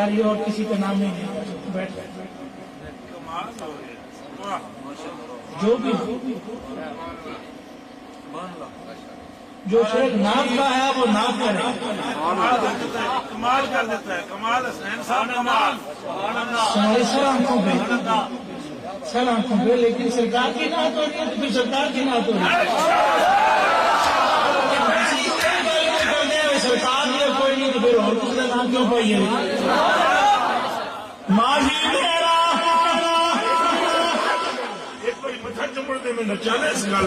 यार ये और किसी का नाम नहीं बैठ जो भी जो शेख नाम का है वो नाम करे। कमाल कर देता है, कमाल हसनैन साहब कमाल। हमारे सर आंखों पे लेकिन सरकार की नात हो रही है तो फिर सरकार की नात हो रही है। सरकार ने कोई नहीं तो फिर और किसी का नाम क्यों पाइए। माही मेरा एक बार मथा चुमड़ते में नचाने इस गल